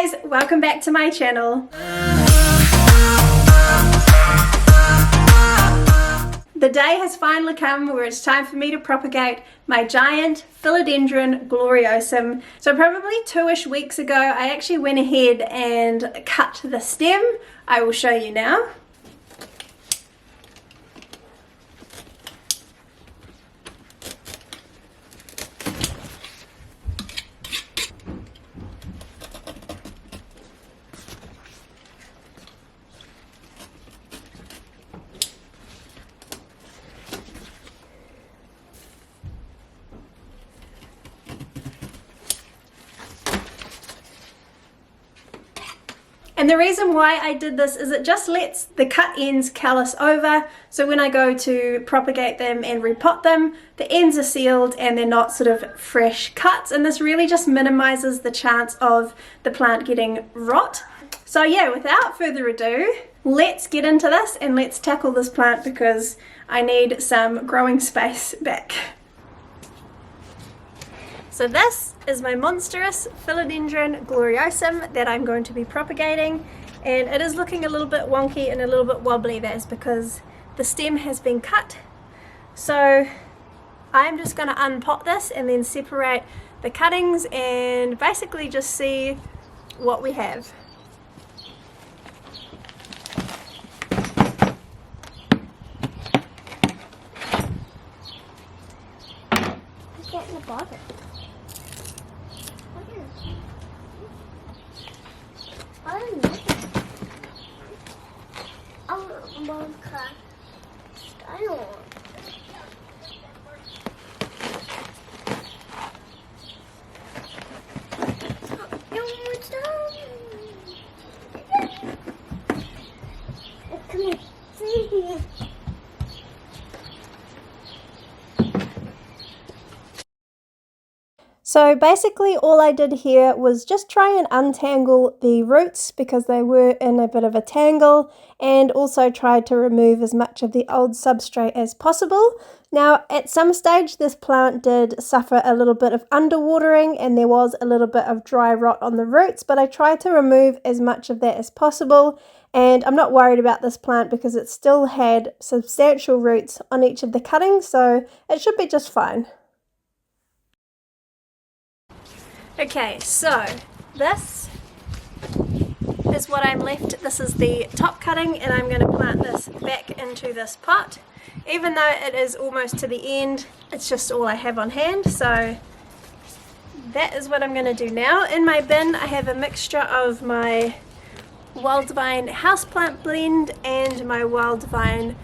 guys, welcome back to my channel. The day has finally come where it's time for me to propagate my giant Philodendron Gloriosum. So probably 2-ish weeks ago I actually went ahead and cut the stem. I will show you now. And the reason why I did this is it just lets the cut ends callus over, so when I go to propagate them and repot them, the ends are sealed and they're not sort of fresh cuts, and this really just minimizes the chance of the plant getting rot. So yeah, without further ado, let's get into this and let's tackle this plant because I need some growing space back. So this is my monstrous Philodendron Gloriosum that I'm going to be propagating, and it is looking a little bit wonky and a little bit wobbly. That is because the stem has been cut. So I'm just going to unpot this and then separate the cuttings and basically just see what we have. Get in the bottom. So basically all I did here was just try and untangle the roots because they were in a bit of a tangle, and also tried to remove as much of the old substrate as possible. Now at some stage this plant did suffer a little bit of underwatering and there was a little bit of dry rot on the roots, but I tried to remove as much of that as possible, and I'm not worried about this plant because it still had substantial roots on each of the cuttings, so it should be just fine. Okay, so this is what I'm left. This is the top cutting, and I'm going to plant this back into this pot. Even though it is almost to the end, it's just all I have on hand, so that is what I'm going to do now. In my bin I have a mixture of my Wildvine houseplant blend and my Wildvine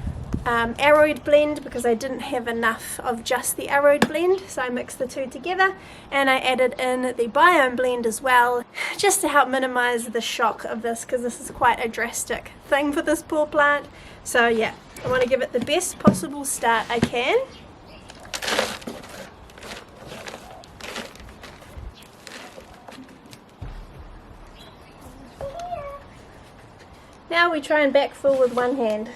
arrowed blend, because I didn't have enough of just the arrowed blend, so I mixed the two together, and I added in the biome blend as well, just to help minimize the shock of this, because this is quite a drastic thing for this poor plant. So yeah, I want to give it the best possible start I can. Now we try and backfill with one hand.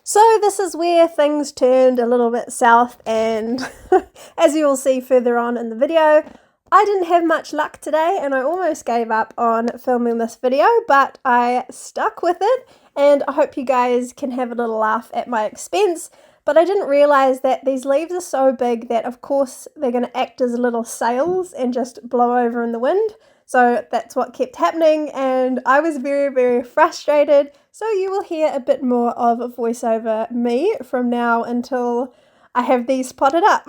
So this is where things turned a little bit south, and as you will see further on in the video, I didn't have much luck today and I almost gave up on filming this video, but I stuck with it, and I hope you guys can have a little laugh at my expense. But I didn't realize that these leaves are so big that of course they're going to act as little sails and just blow over in the wind. So that's what kept happening, and I was very, very frustrated. So you will hear a bit more of a voiceover me from now until I have these potted up.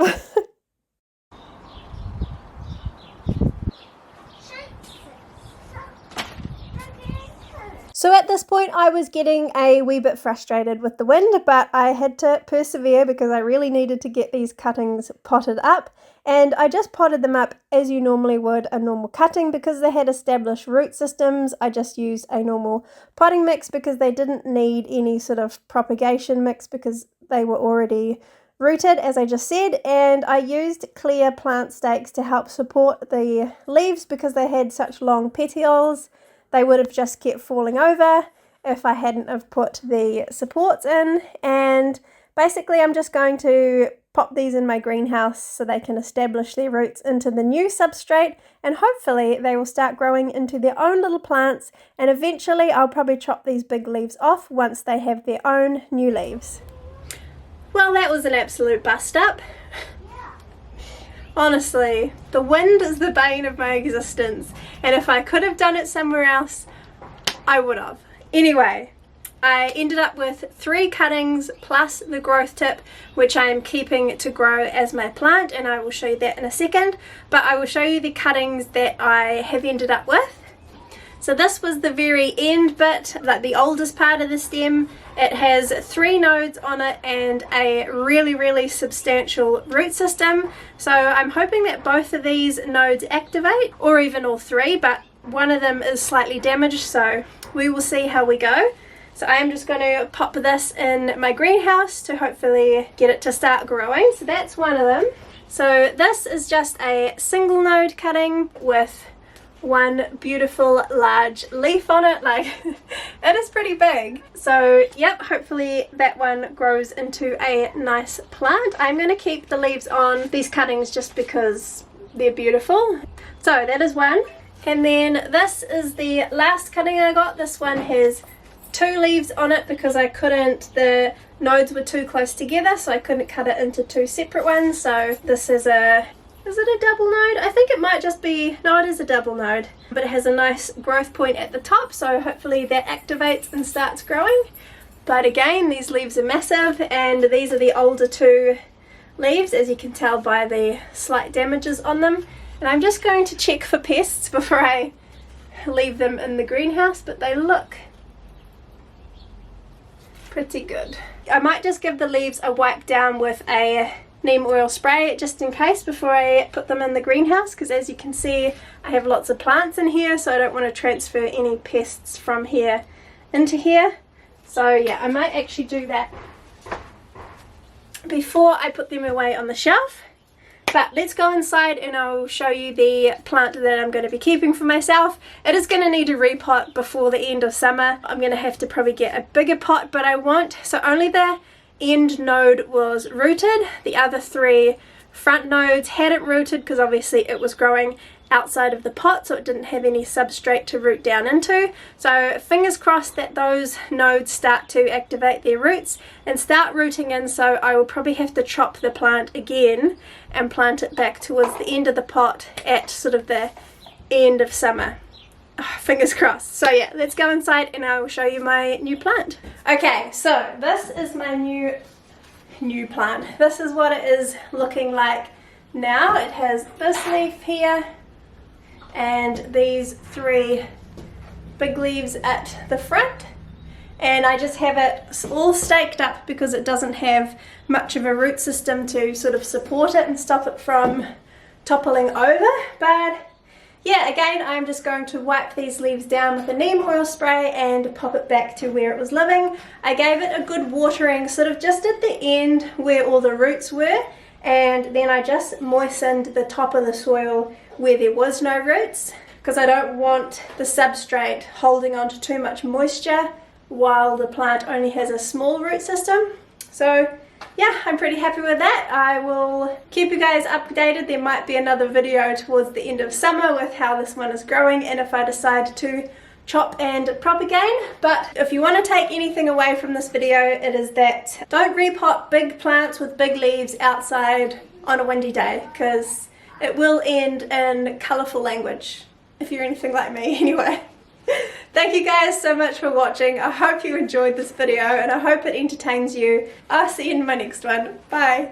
So at this point I was getting a wee bit frustrated with the wind, but I had to persevere because I really needed to get these cuttings potted up, and I just potted them up as you normally would a normal cutting because they had established root systems. I just used a normal potting mix because they didn't need any sort of propagation mix because they were already rooted, as I just said, and I used clear plant stakes to help support the leaves because they had such long petioles. They would have just kept falling over if I hadn't have put the supports in, and basically I'm just going to pop these in my greenhouse so they can establish their roots into the new substrate, and hopefully they will start growing into their own little plants, and eventually I'll probably chop these big leaves off once they have their own new leaves. Well, that was an absolute bust up. Honestly, the wind is the bane of my existence, and if I could have done it somewhere else, I would have. Anyway, I ended up with 3 cuttings plus the growth tip, which I am keeping to grow as my plant, and I will show you that in a second, but I will show you the cuttings that I have ended up with. So this was the very end bit, like the oldest part of the stem. It has 3 nodes on it and a really substantial root system. So I'm hoping that both of these nodes activate, or even all 3, but one of them is slightly damaged, so we will see how we go. So I'm just going to pop this in my greenhouse to hopefully get it to start growing. So that's one of them. So this is just a single node cutting with one beautiful large leaf on it. Like, it is pretty big. So yep, hopefully that one grows into a nice plant. I'm going to keep the leaves on these cuttings just because they're beautiful. So that is one, and then this is the last cutting I got. This one has 2 leaves on it because I couldn't, the nodes were too close together, so I couldn't cut it into 2 separate ones. So this is is it a double node? I think it might just be, no, it is a double node, but it has a nice growth point at the top, so hopefully that activates and starts growing. But again, these leaves are massive, and these are the older 2 leaves, as you can tell by the slight damages on them. And I'm just going to check for pests before I leave them in the greenhouse, but they look pretty good. I might just give the leaves a wipe down with a neem oil spray just in case before I put them in the greenhouse, because as you can see I have lots of plants in here, so I don't want to transfer any pests from here into here. So yeah, I might actually do that before I put them away on the shelf. But let's go inside and I'll show you the plant that I'm going to be keeping for myself. It is going to need a repot before the end of summer. I'm going to have to probably get a bigger pot, but I won't. So only the end node was rooted. The other 3 front nodes hadn't rooted because obviously it was growing outside of the pot, so it didn't have any substrate to root down into. So fingers crossed that those nodes start to activate their roots and start rooting in, so I will probably have to chop the plant again and plant it back towards the end of the pot at sort of the end of summer. Fingers crossed. So yeah, let's go inside and I will show you my new plant. Okay, so this is my new plant. This is what it is looking like now. It has this leaf here and these 3 big leaves at the front, and I just have it all staked up because it doesn't have much of a root system to sort of support it and stop it from toppling over. But yeah, again, I'm just going to wipe these leaves down with a neem oil spray and pop it back to where it was living. I gave it a good watering sort of just at the end where all the roots were, and then I just moistened the top of the soil where there was no roots, because I don't want the substrate holding on to too much moisture while the plant only has a small root system. So yeah, I'm pretty happy with that. I will keep you guys updated. There might be another video towards the end of summer with how this one is growing and if I decide to chop and propagate. But if you want to take anything away from this video, it is that don't repot big plants with big leaves outside on a windy day, because it will end in colourful language if you're anything like me anyway. Thank you guys so much for watching. I hope you enjoyed this video and I hope it entertains you. I'll see you in my next one. Bye.